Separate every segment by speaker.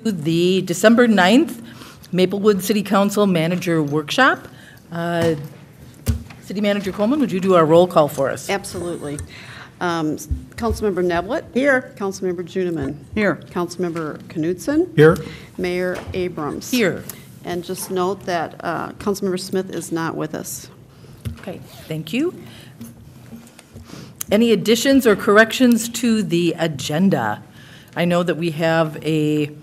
Speaker 1: The December 9th Maplewood City Council Manager Workshop. City Manager Coleman, would you do our roll call for us?
Speaker 2: Absolutely. Councilmember Neblett.
Speaker 1: Here.
Speaker 2: Councilmember Juneman.
Speaker 1: Here.
Speaker 2: Councilmember Knudsen.
Speaker 3: Here.
Speaker 2: Mayor Abrams.
Speaker 1: Here.
Speaker 2: And just note that Councilmember Smith is not with us.
Speaker 1: Okay, thank you. Any additions or corrections to the agenda? I know that we have an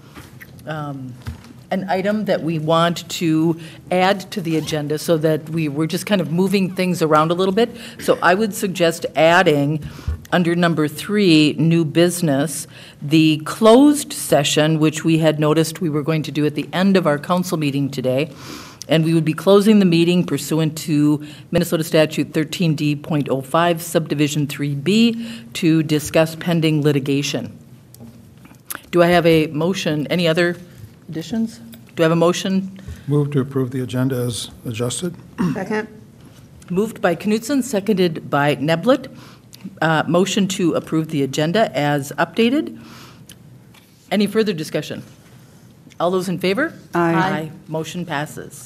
Speaker 1: item that we want to add to the agenda so that we're just kind of moving things around a little bit. So I would suggest adding, under number 3, new business, the closed session, which we had noticed we were going to do at the end of our council meeting today. And we would be closing the meeting pursuant to Minnesota Statute 13D.05, Subdivision 3B, to discuss pending litigation. Do I have a motion? Any other additions? Do I have a motion?
Speaker 3: Move to approve the agenda as adjusted.
Speaker 2: Second.
Speaker 1: Moved by Knudsen, seconded by Neblett. Motion to approve the agenda as updated. Any further discussion? All those in favor?
Speaker 2: Aye.
Speaker 1: Motion passes.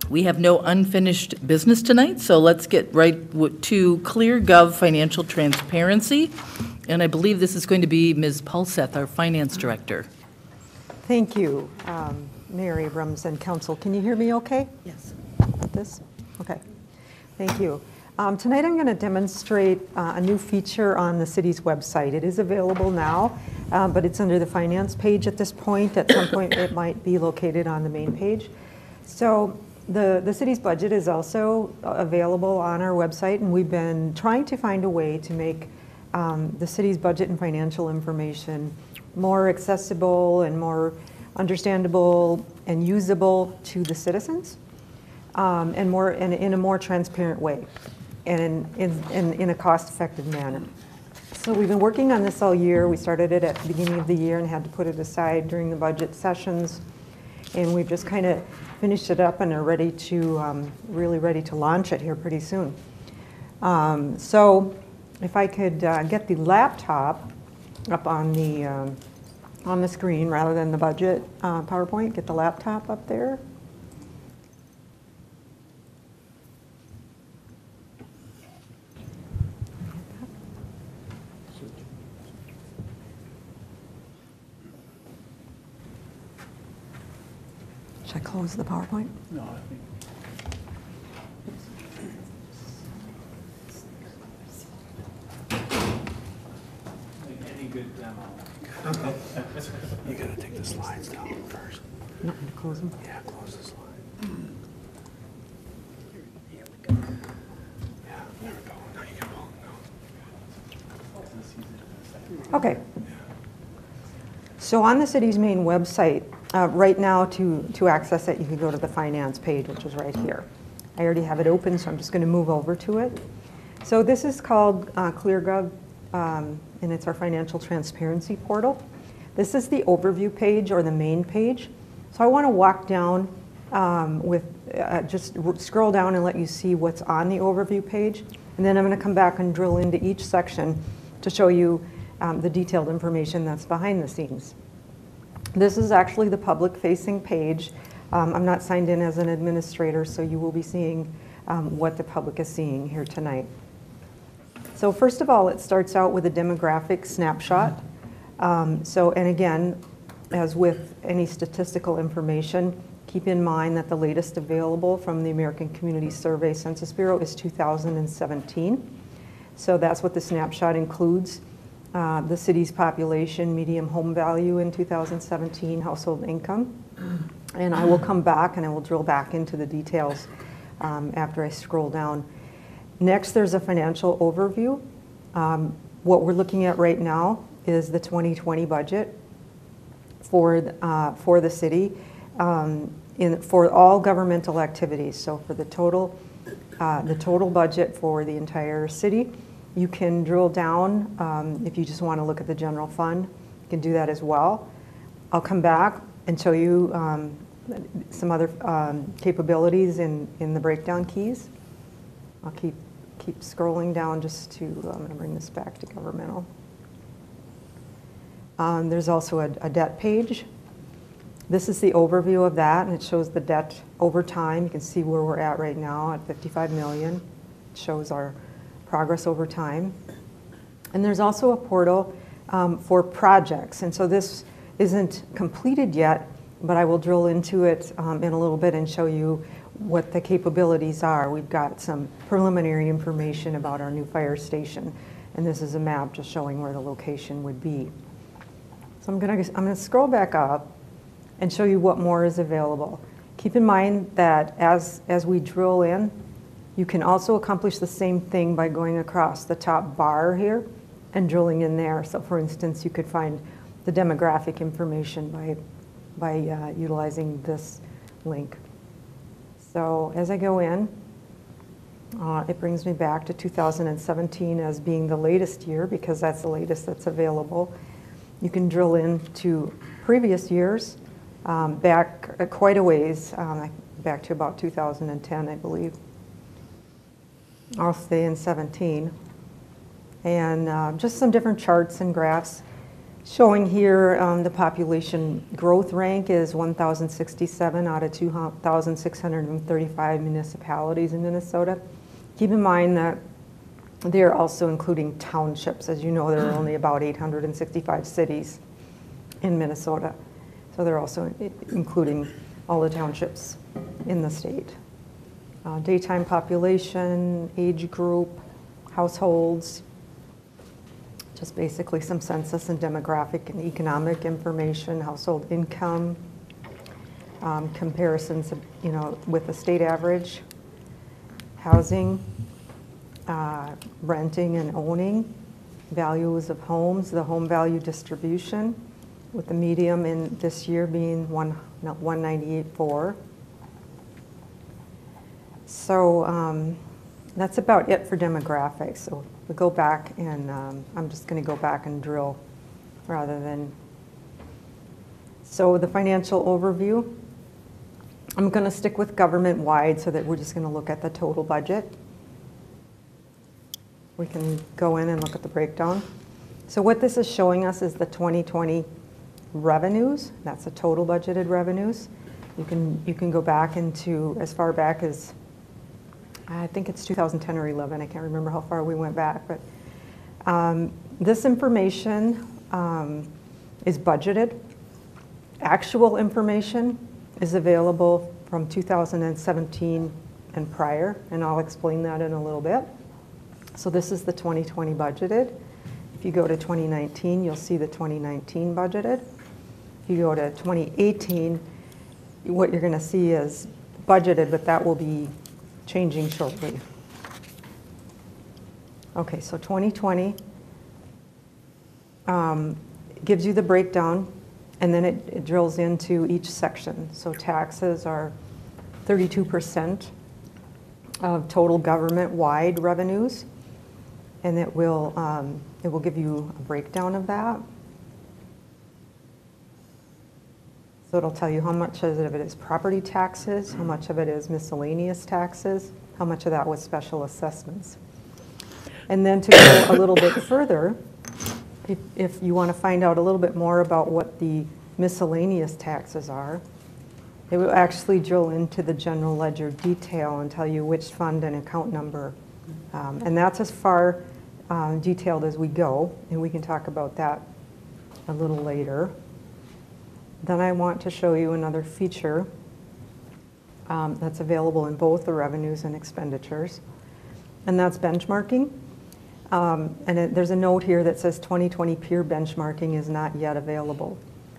Speaker 1: We have no unfinished business tonight, so let's get right to ClearGov financial transparency. And I believe this is going to be Ms. Pulseth, our finance director.
Speaker 4: Thank you, Mayor Abrams and Council. Can you hear me okay?
Speaker 1: Yes.
Speaker 4: This? Okay. Thank you. Tonight I'm going to demonstrate a new feature on the city's website. It is available now, but it's under the finance page at this point. At some point it might be located on the main page. So the city's budget is also available on our website, and we've been trying to find a way to make the city's budget and financial information more accessible and more understandable and usable to the citizens, and in a more transparent way and in a cost-effective manner. So we've been working on this all year. We started it at the beginning of the year and had to put it aside during the budget sessions, and we've just kind of finished it up and are ready to really ready to launch it here pretty soon. So if I could get the laptop up on the screen rather than the budget PowerPoint, get the laptop up there. Should I close the PowerPoint?
Speaker 3: No, I think.
Speaker 5: Any good demo.
Speaker 6: You gotta take the slides down first.
Speaker 4: Not going to close them.
Speaker 6: Yeah, close the slide.
Speaker 5: Here we go.
Speaker 6: Yeah, there we go. Now you can pull.
Speaker 4: Okay. So on the city's main website, right now to access it, you can go to the finance page, which is right here. I already have it open, so I'm just going to move over to it. So this is called ClearGov, and it's our financial transparency portal. This is the overview page or the main page. So I want to walk down just scroll down and let you see what's on the overview page. And then I'm going to come back and drill into each section to show you the detailed information that's behind the scenes. This is actually the public-facing page. I'm not signed in as an administrator, so you will be seeing what the public is seeing here tonight. So first of all, it starts out with a demographic snapshot. And again, as with any statistical information, keep in mind that the latest available from the American Community Survey Census Bureau is 2017. So that's what the snapshot includes. The city's population, median home value in 2017, household income. And I will come back and I will drill back into the details after I scroll down. Next, there's a financial overview. What we're looking at right now is the 2020 budget for the city for all governmental activities. So for the total budget for the entire city. You can drill down if you just want to look at the general fund. You can do that as well. I'll come back and show you some other capabilities in the breakdown keys. I'll keep scrolling down just to, I'm going to bring this back to governmental. There's also a debt page. This is the overview of that, and it shows the debt over time. You can see where we're at right now at 55 million. It shows our progress over time. And there's also a portal for projects. And so this isn't completed yet, but I will drill into it in a little bit and show you what the capabilities are. We've got some preliminary information about our new fire station, and this is a map just showing where the location would be. So I'm gonna scroll back up and show you what more is available. Keep in mind that as we drill in, you can also accomplish the same thing by going across the top bar here and drilling in there. So for instance, you could find the demographic information by utilizing this link. So as I go in, it brings me back to 2017 as being the latest year, because that's the latest that's available. You can drill into previous years, back quite a ways, back to about 2010, I believe. I'll stay in 17. And just some different charts and graphs showing here the population growth rank is 1,067 out of 2,635 municipalities in Minnesota. Keep in mind that they're also including townships. As you know, there are only about 865 cities in Minnesota. So they're also including all the townships in the state. Daytime population, age group, households, just basically some census and demographic and economic information, household income, comparisons, with the state average, housing, renting and owning, values of homes, the home value distribution, with the median in this year being 198.4. So that's about it for demographics. So we go back and I'm just going to go back and drill rather than. So the financial overview, I'm going to stick with government-wide so that we're just going to look at the total budget. We can go in and look at the breakdown. So what this is showing us is the 2020 revenues. That's the total budgeted revenues. You can go back into as far back as, I think it's 2010 or 11. I can't remember how far we went back, but this information is budgeted. Actual information is available from 2017 and prior, and I'll explain that in a little bit. So this is the 2020 budgeted. If you go to 2019, you'll see the 2019 budgeted. If you go to 2018, what you're going to see is budgeted, but that will be changing shortly. Okay, so 2020 gives you the breakdown, and then it drills into each section. So taxes are 32% of total government-wide revenues, and it will give you a breakdown of that. So it'll tell you how much of it is property taxes, how much of it is miscellaneous taxes, how much of that was special assessments. And then to go a little bit further, if you want to find out a little bit more about what the miscellaneous taxes are, it will actually drill into the general ledger detail and tell you which fund and account number. And that's as far detailed as we go, and we can talk about that a little later. Then I want to show you another feature that's available in both the revenues and expenditures, and that's benchmarking. There's a note here that says 2020 peer benchmarking is not yet available.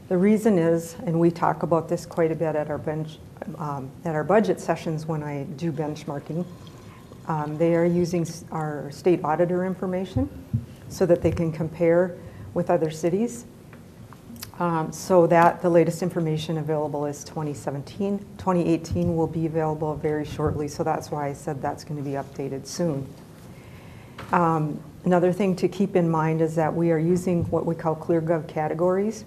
Speaker 4: The reason is, and we talk about this quite a bit at our budget sessions when I do benchmarking, they are using our state auditor information so that they can compare with other cities. So that the latest information available is 2017. 2018 will be available very shortly, so that's why I said that's going to be updated soon. Another thing to keep in mind is that we are using what we call ClearGov categories,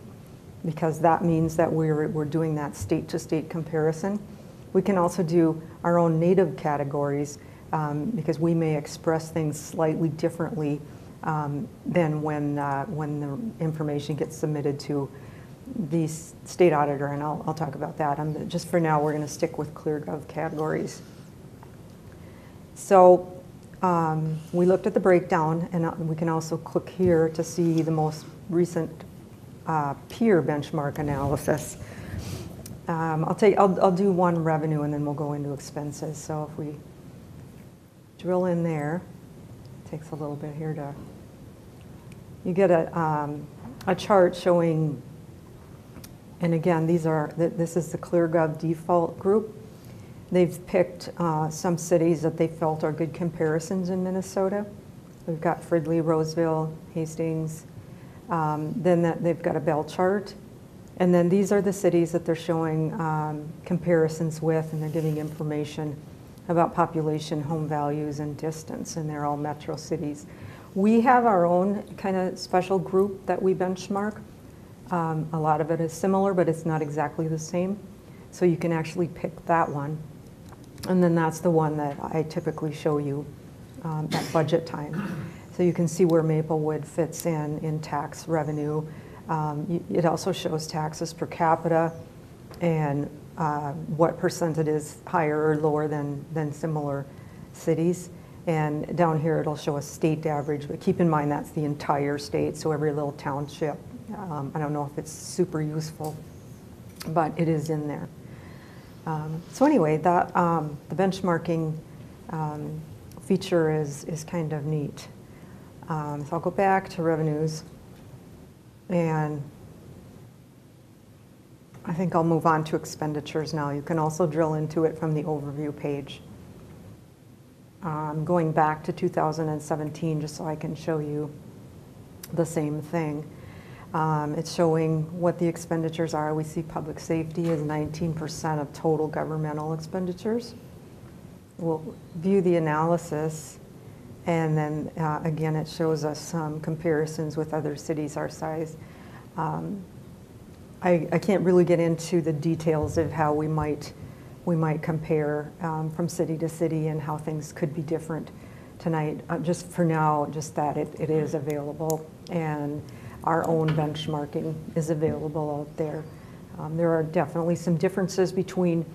Speaker 4: because that means that we're doing that state-to-state comparison. We can also do our own native categories because we may express things slightly differently than when the information gets submitted to the state auditor, and I'll talk about that. Just for now, we're going to stick with ClearGov categories. So we looked at the breakdown, and we can also click here to see the most recent peer benchmark analysis. I'll do one revenue, and then we'll go into expenses. So if we drill in there, it takes a little bit here to. You get a chart showing, and again, this is the ClearGov default group. They've picked some cities that they felt are good comparisons in Minnesota. We've got Fridley, Roseville, Hastings. Then they've got a bell chart. And then these are the cities that they're showing comparisons with, and they're giving information about population, home values, and distance, and they're all metro cities. We have our own kind of special group that we benchmark. A lot of it is similar, but it's not exactly the same. So you can actually pick that one. And then that's the one that I typically show you at budget time. So you can see where Maplewood fits in tax revenue. It also shows taxes per capita and what percent it is higher or lower than similar cities. And down here it'll show a state average, but keep in mind that's the entire state, so every little township. I don't know if it's super useful, but it is in there. So anyway, the benchmarking feature is kind of neat. So I'll go back to revenues, and I think I'll move on to expenditures now. You can also drill into it from the overview page. Going back to 2017, just so I can show you the same thing. It's showing what the expenditures are. We see public safety is 19% of total governmental expenditures. We'll view the analysis, and then again, it shows us some comparisons with other cities our size. I can't really get into the details of how we might compare from city to city and how things could be different tonight. Just for now, just that it is available, and our own benchmarking is available out there. There are definitely some differences between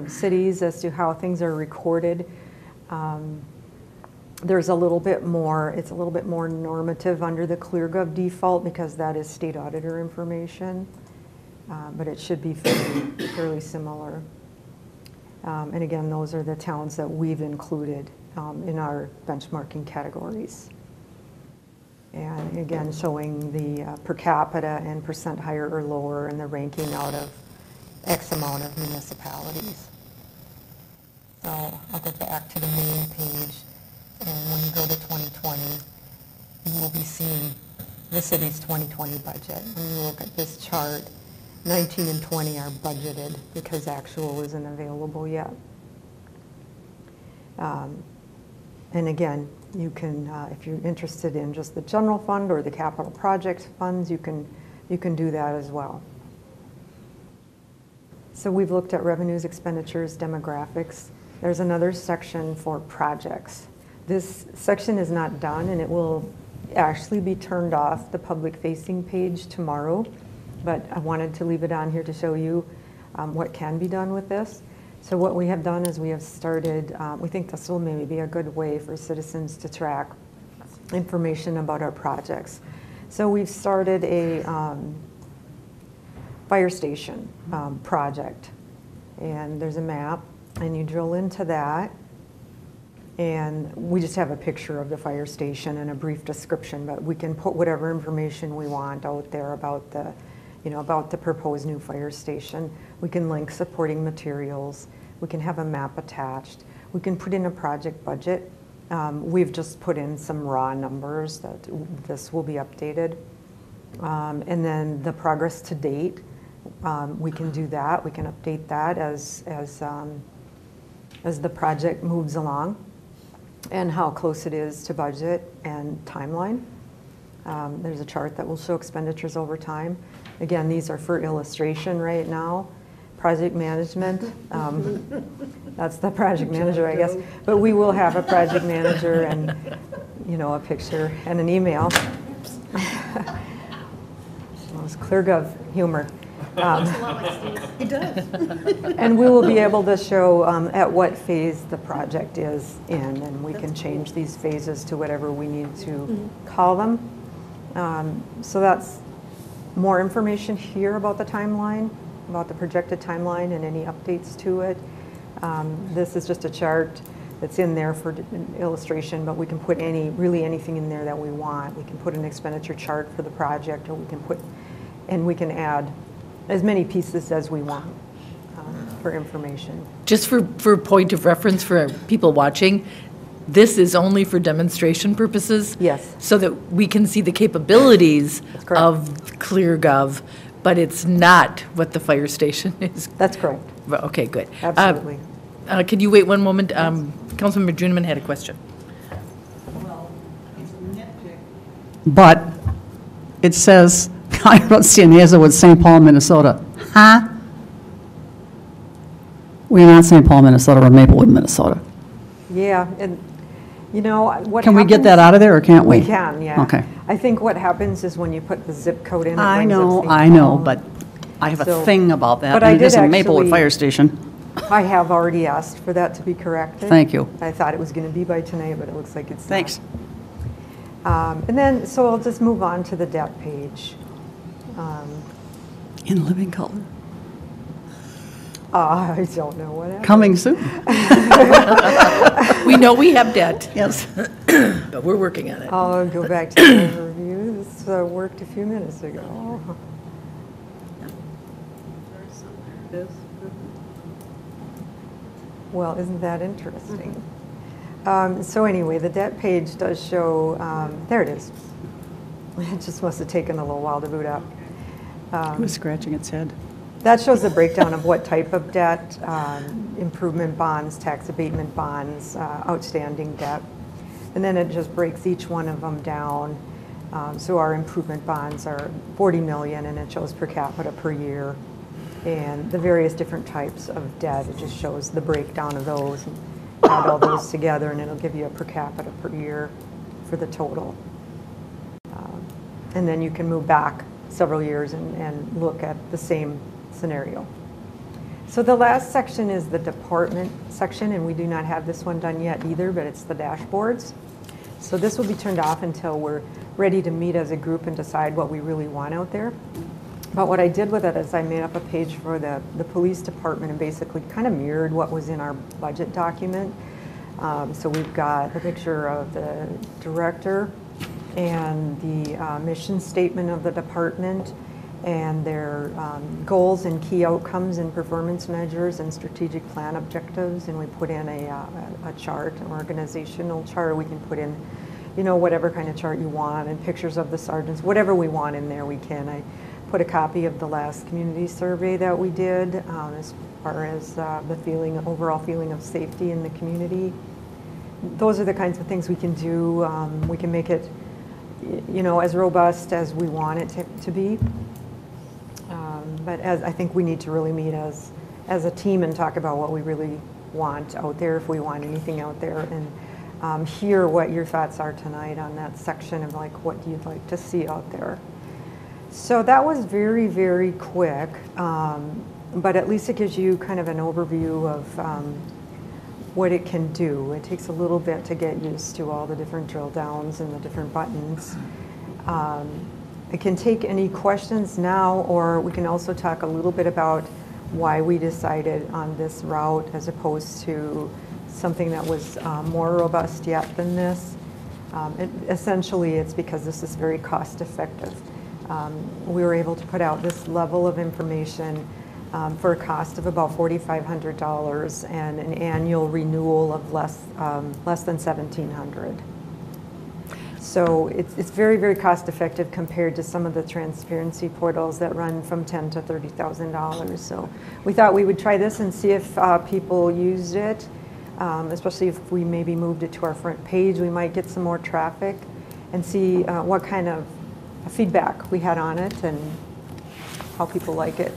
Speaker 4: cities as to how things are recorded. There's a little bit more, it's a little bit more normative under the ClearGov default because that is state auditor information, but it should be fairly similar. And again, those are the towns that we've included in our benchmarking categories. And again, showing the per capita and percent higher or lower and the ranking out of X amount of municipalities. So I'll go back to the main page, and when you go to 2020, you will be seeing the city's 2020 budget. When you look at this chart, 19 and 20 are budgeted because actual isn't available yet. And again, you can, if you're interested in just the general fund or the capital project funds, you can do that as well. So we've looked at revenues, expenditures, demographics. There's another section for projects. This section is not done, and it will actually be turned off the public-facing page tomorrow, but I wanted to leave it on here to show you what can be done with this. So what we have done is we have started, we think this will maybe be a good way for citizens to track information about our projects. So we've started a fire station project, and there's a map, and you drill into that, and we just have a picture of the fire station and a brief description, but we can put whatever information we want out there about the about the proposed new fire station. We can link supporting materials. We can have a map attached. We can put in a project budget. We've just put in some raw numbers that this will be updated. And then the progress to date, we can do that. We can update that as the project moves along and how close it is to budget and timeline. There's a chart that will show expenditures over time. Again, these are for illustration right now. Project management, that's the project manager, I guess. But we will have a project manager, and you know, a picture and an email. It was ClearGov humor.
Speaker 2: It does.
Speaker 4: And we will be able to show at what phase the project is in, and we can change these phases to whatever we need to call them. So that's more information here about the timeline, about the projected timeline and any updates to it. This is just a chart that's in there for illustration, but we can put really anything in there that we want. We can put an expenditure chart for the project, or we can add as many pieces as we want for information.
Speaker 1: Just for point of reference for people watching, this is only for demonstration purposes?
Speaker 4: Yes.
Speaker 1: So that we can see the capabilities
Speaker 4: correct.
Speaker 1: of ClearGov, but it's not what the fire station is.
Speaker 4: That's correct.
Speaker 1: Well, okay, good.
Speaker 4: Absolutely.
Speaker 1: Can you wait one moment? Councilmember Juniman had a question.
Speaker 7: But it says, I don't see an Hazelwood, St. Paul, Minnesota. Huh? We're not St. Paul, Minnesota, we're Maplewood, Minnesota.
Speaker 4: Yeah, and you know, what
Speaker 7: Can we get
Speaker 4: happens-
Speaker 7: that out of there, or can't we?
Speaker 4: We can, yeah.
Speaker 7: Okay.
Speaker 4: I think what happens is when you put the zip code in, it
Speaker 7: I
Speaker 4: brings up
Speaker 7: know,
Speaker 4: St.
Speaker 7: I know,
Speaker 4: Paul.
Speaker 7: but I have
Speaker 4: So-
Speaker 7: a thing about that.
Speaker 4: but I
Speaker 7: And it
Speaker 4: did
Speaker 7: isn't Maplewood
Speaker 4: actually-
Speaker 7: Fire Station.
Speaker 4: I have already asked for that to be corrected.
Speaker 7: Thank you.
Speaker 4: I thought it was going to be by tonight, but it looks like it's not.
Speaker 7: Thanks.
Speaker 4: And then, so I'll just move on to the debt page.
Speaker 7: In living color.
Speaker 4: I don't know what happened.
Speaker 7: Coming soon.
Speaker 1: We know we have debt,
Speaker 7: Yes.
Speaker 1: but we're working on it.
Speaker 4: I'll go back to the overview. This worked a few minutes ago. Well, isn't that interesting? So anyway, the debt page does show, there it is. It just must have taken a little while to boot up.
Speaker 7: Who was scratching its head?
Speaker 4: That shows the breakdown of what type of debt, improvement bonds, tax abatement bonds, outstanding debt. And then it just breaks each one of them down. So our improvement bonds are 40 million, and it shows per capita per year. And the various different types of debt, it just shows the breakdown of those. And add all those together, and it'll give you a per capita per year for the total. And then you can move back several years and look at the same scenario. So the last section is the department section, and we do not have this one done yet either, but it's the dashboards. So this will be turned off until we're ready to meet as a group and decide what we really want out there. But what I did with it is I made up a page for the police department and basically kind of mirrored what was in our budget document. So we've got a picture of the director and the mission statement of the department and their goals and key outcomes and performance measures and strategic plan objectives. And we put in a chart, an organizational chart. We can put in, you know, whatever kind of chart you want, and pictures of the sergeants, whatever we want in there we can. I put a copy of the last community survey that we did as far as the overall feeling of safety in the community. Those are the kinds of things we can do. We can make it, you know, as robust as we want it to be. But I think we need to really meet as a team and talk about what we really want out there, if we want anything out there, and hear what your thoughts are tonight on that section of like what you'd like to see out there. So that was very, very quick, but at least it gives you kind of an overview of what it can do. It takes a little bit to get used to all the different drill downs and the different buttons. I can take any questions now, or we can also talk a little bit about why we decided on this route as opposed to something that was more robust yet than this. Essentially, it's because this is very cost effective. We were able to put out this level of information for a cost of about $4,500 and an annual renewal of less than $1,700. So it's very, very cost effective compared to some of the transparency portals that run from $10,000 to $30,000. So we thought we would try this and see if people used it, especially if we maybe moved it to our front page. We might get some more traffic and see what kind of feedback we had on it and how people like it.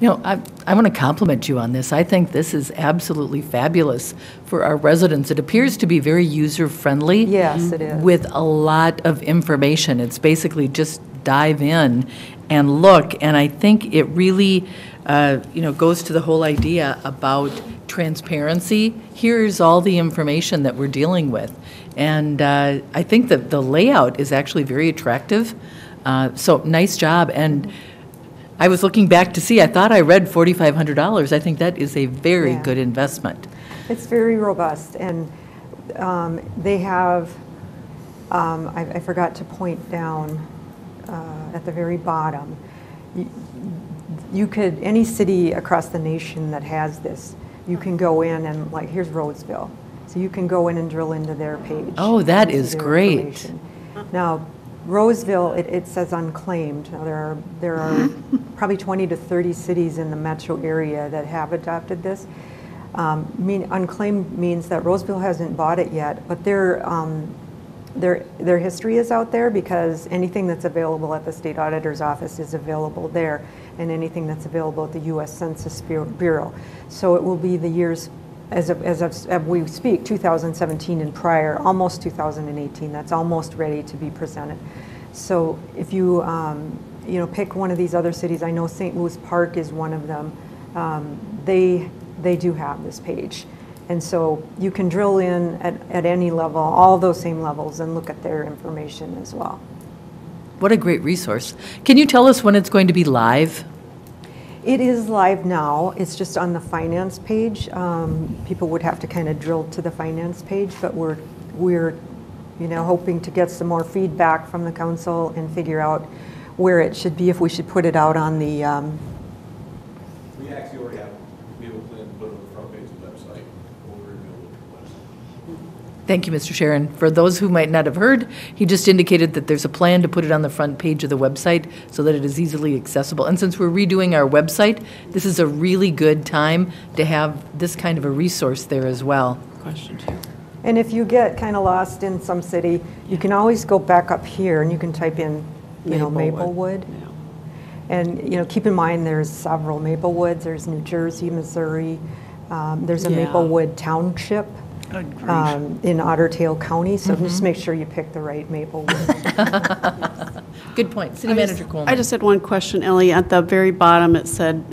Speaker 1: You know, I want to compliment you on this. I think this is absolutely fabulous for our residents. It appears to be very user-friendly.
Speaker 4: Yes, it is.
Speaker 1: With a lot of information. It's basically just dive in and look, and I think it really, goes to the whole idea about transparency. Here's all the information that we're dealing with. And I think that the layout is actually very attractive. So nice job. And I was looking back to see, I thought I read $4,500. I think that is a very
Speaker 4: Yeah.
Speaker 1: good investment.
Speaker 4: It's very robust, and they have, I forgot to point down at the very bottom, you could, any city across the nation that has this, you can go in and, like, here's Roseville. So you can go in and drill into their page.
Speaker 1: Oh, that
Speaker 4: and see
Speaker 1: is
Speaker 4: their
Speaker 1: great.
Speaker 4: information. Now, Roseville, it says unclaimed. Now, there are probably 20 to 30 cities in the metro area that have adopted this. Unclaimed means that Roseville hasn't bought it yet, but their history is out there, because anything that's available at the state auditor's office is available there, and anything that's available at the U.S. Census Bureau. So it will be the years, as we speak, 2017 and prior, almost 2018. That's almost ready to be presented. So if you pick one of these other cities, I know St. Louis Park is one of them. They do have this page, and so you can drill in at any level, all those same levels, and look at their information as well.
Speaker 1: What a great resource. Can you tell us when it's going to be live?
Speaker 4: It is live now. It's just on the finance page. People would have to kind of drill to the finance page, but we're hoping to get some more feedback from the council and figure out where it should be, if we should put it out on the.
Speaker 6: We actually already have a plan to put it on the front page of the website. We'll reveal the website.
Speaker 1: Thank you, Mr. Sharon. For those who might not have heard, he just indicated that there's a plan to put it on the front page of the website so that it is easily accessible. And since we're redoing our website, this is a really good time to have this kind of a resource there as well.
Speaker 8: Question too.
Speaker 4: And if you get kind of lost in some city, you can always go back up here and you can type in, Maplewood.
Speaker 8: Yeah.
Speaker 4: And, keep in mind there's several Maplewoods. There's New Jersey, Missouri. There's a
Speaker 8: Yeah.
Speaker 4: Maplewood Township in Otter Tail County. So just make sure you pick the right Maplewood.
Speaker 1: Good point. City Manager Coleman.
Speaker 8: I just had one question, Ellie. At the very bottom, it said,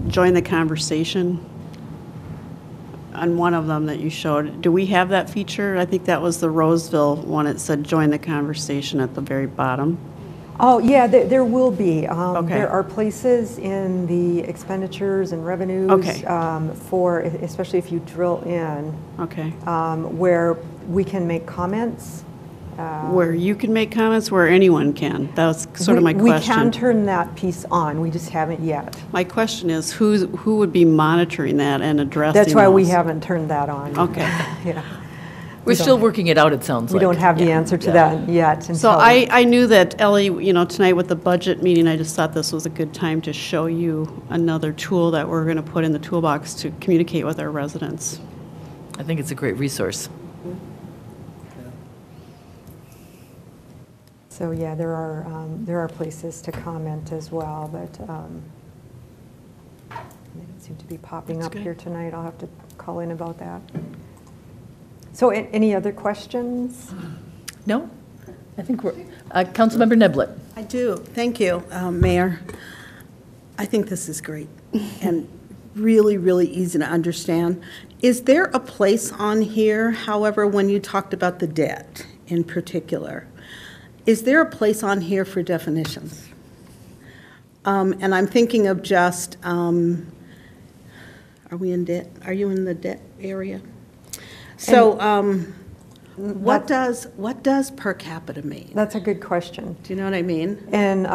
Speaker 8: join the conversation. On one of them that you showed, do we have that feature? I think that was the Roseville one. It said, join the conversation at the very bottom.
Speaker 4: Oh, yeah, there will be.
Speaker 8: Okay.
Speaker 4: There are places in the expenditures and revenues
Speaker 8: Okay.
Speaker 4: for, especially if you drill in,
Speaker 8: Okay.
Speaker 4: where we can make comments.
Speaker 8: Where you can make comments, where anyone can. That's sort of my question.
Speaker 4: We can turn that piece on. We just haven't yet.
Speaker 8: My question is, who would be monitoring that and addressing
Speaker 4: That's why we
Speaker 8: those?
Speaker 4: haven't turned that on.
Speaker 8: Okay.
Speaker 4: Yeah.
Speaker 1: We're still working it out, it sounds
Speaker 4: We
Speaker 1: like.
Speaker 4: don't have the answer to that yet.
Speaker 8: So I knew that, Ellie, tonight with the budget meeting, I just thought this was a good time to show you another tool that we're going to put in the toolbox to communicate with our residents.
Speaker 1: I think it's a great resource.
Speaker 4: So, yeah, there are places to comment as well, but they don't seem to be popping
Speaker 8: That's
Speaker 4: up
Speaker 8: good.
Speaker 4: here tonight. I'll have to call in about that. So, any other questions?
Speaker 1: No? I think we're, Councilmember Neblett.
Speaker 9: I do. Thank you, Mayor. I think this is great and really, really easy to understand. Is there a place on here, however, when you talked about the debt in particular, is there a place on here for definitions? And I'm thinking of just, are we in debt? Are you in the debt area? So what does per capita mean?
Speaker 4: That's a good question.
Speaker 9: Do you know what I mean?
Speaker 4: And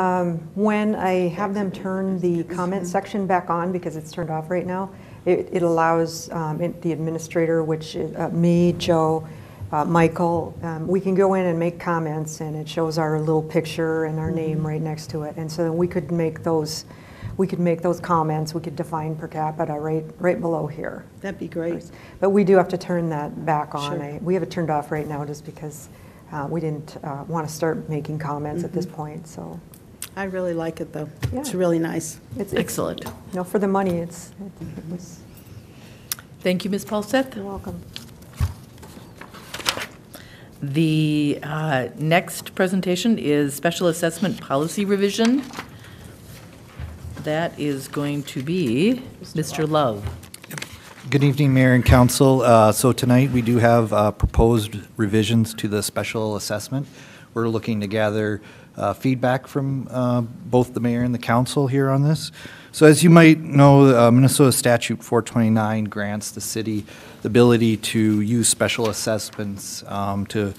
Speaker 4: when I have them turn the comment section back on, because it's turned off right now, it allows the administrator, which is me, Joe, Michael, we can go in and make comments, and it shows our little picture and our name right next to it. And so then we could make those comments. We could define per capita right below here.
Speaker 9: That'd be great.
Speaker 4: But we do have to turn that back on.
Speaker 9: Sure.
Speaker 4: We have it turned off right now just because we didn't want to start making comments at this point. So
Speaker 9: I really like it, though. It's
Speaker 4: Yeah.
Speaker 9: really nice.
Speaker 4: It's,
Speaker 1: Excellent.
Speaker 4: you know, for the money, it was,
Speaker 1: Thank you, Ms. Paulseth.
Speaker 4: you're welcome.
Speaker 1: The next presentation is Special Assessment Policy Revision. That is going to be Mr. Love.
Speaker 10: Good evening, Mayor and Council. So tonight, we do have proposed revisions to the special assessment. We're looking to gather feedback from both the mayor and the council here on this. So as you might know, Minnesota Statute 429 grants the city the ability to use special assessments for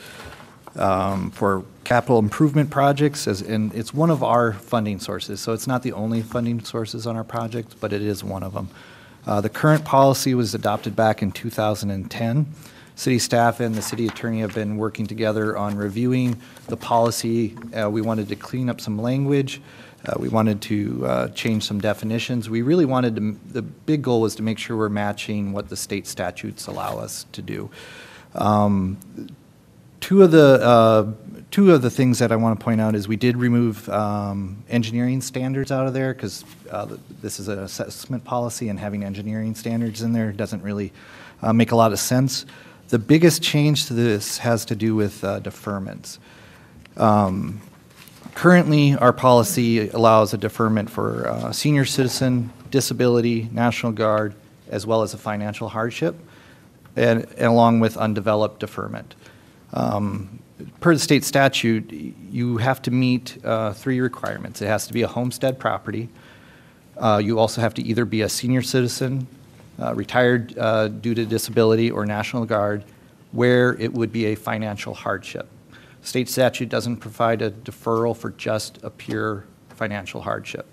Speaker 10: capital improvement projects, and it's one of our funding sources. So it's not the only funding sources on our project, but it is one of them. The current policy was adopted back in 2010. City staff and the city attorney have been working together on reviewing the policy. We wanted to clean up some language. We wanted to change some definitions. We really wanted to, the big goal was to make sure we're matching what the state statutes allow us to do. Two of the things that I want to point out is we did remove engineering standards out of there because this is an assessment policy, and having engineering standards in there doesn't really make a lot of sense. The biggest change to this has to do with deferments. Currently, our policy allows a deferment for senior citizen, disability, National Guard, as well as a financial hardship, and along with undeveloped deferment. Per the state statute, you have to meet 3 requirements. It has to be a homestead property. You also have to either be a senior citizen, retired due to disability, or National Guard, where it would be a financial hardship. State statute doesn't provide a deferral for just a pure financial hardship.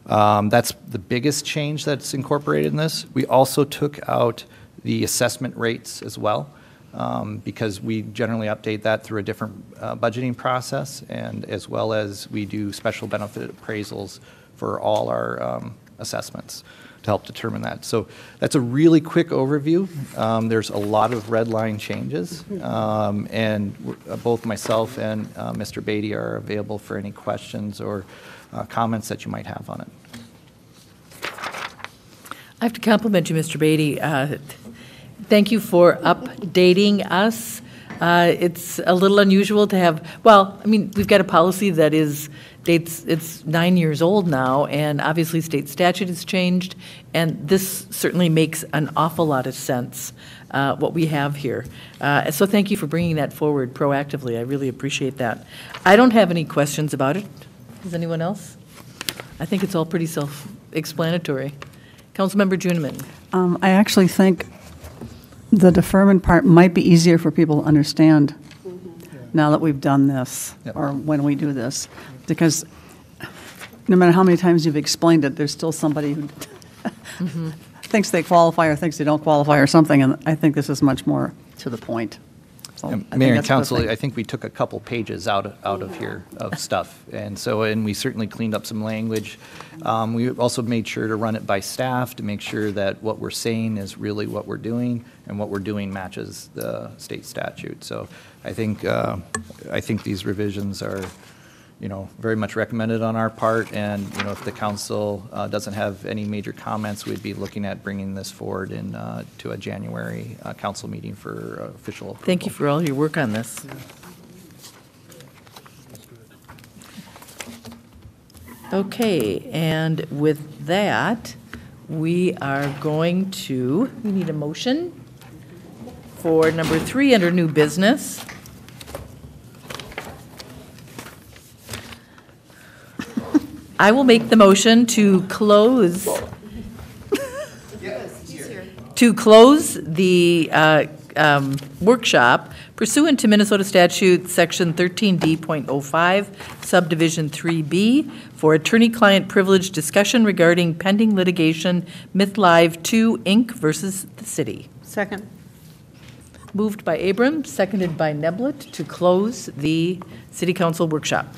Speaker 10: That's the biggest change that's incorporated in this. We also took out the assessment rates as well, because we generally update that through a different budgeting process, and as well as we do special benefit appraisals for all our assessments to help determine that. So that's a really quick overview. There's a lot of red line changes, and both myself and Mr. Beatty are available for any questions or comments that you might have on it.
Speaker 1: I have to compliment you, Mr. Beatty. Thank you for updating us. It's a little unusual to have, well, I mean, we've got a policy that it's 9 years old now, and obviously state statute has changed, and this certainly makes an awful lot of sense, what we have here. So thank you for bringing that forward proactively. I really appreciate that. I don't have any questions about it. Does anyone else? I think it's all pretty self-explanatory. Councilmember Juniman.
Speaker 7: I actually think the deferment part might be easier for people to understand now that we've done this, or when we do this, because no matter how many times you've explained it, there's still somebody who thinks they qualify or thinks they don't qualify or something, and I think this is much more to the point. So I think
Speaker 10: Mayor and
Speaker 7: that's a good
Speaker 10: Council,
Speaker 7: thing.
Speaker 10: I think we took a couple pages out of here of stuff, and we certainly cleaned up some language. We also made sure to run it by staff to make sure that what we're saying is really what we're doing, and what we're doing matches the state statute. So I think these revisions are, very much recommended on our part, and, if the council doesn't have any major comments, we'd be looking at bringing this forward to a January council meeting for official approval.
Speaker 1: Thank you for all your work on this. Okay, and with that, we need a motion for number 3 under new business. I will make the motion to close the workshop pursuant to Minnesota Statute Section 13D.05, Subdivision 3B, for attorney-client privilege discussion regarding pending litigation, MythLive 2, Inc. versus the city.
Speaker 9: Second.
Speaker 1: Moved by Abram, seconded by Neblett to close the city council workshop.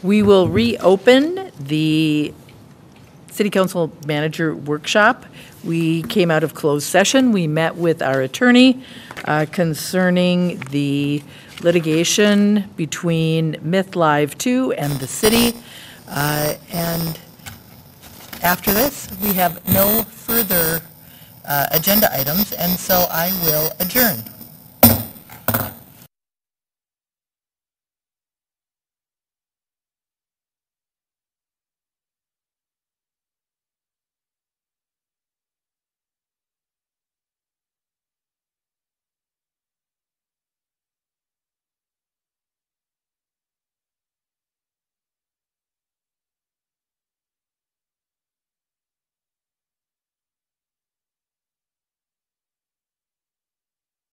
Speaker 1: We will reopen the City Council Manager Workshop. We came out of closed session. We met with our attorney concerning the litigation between Myth Live 2 and the city. And after this, we have no further agenda items, and so I will adjourn.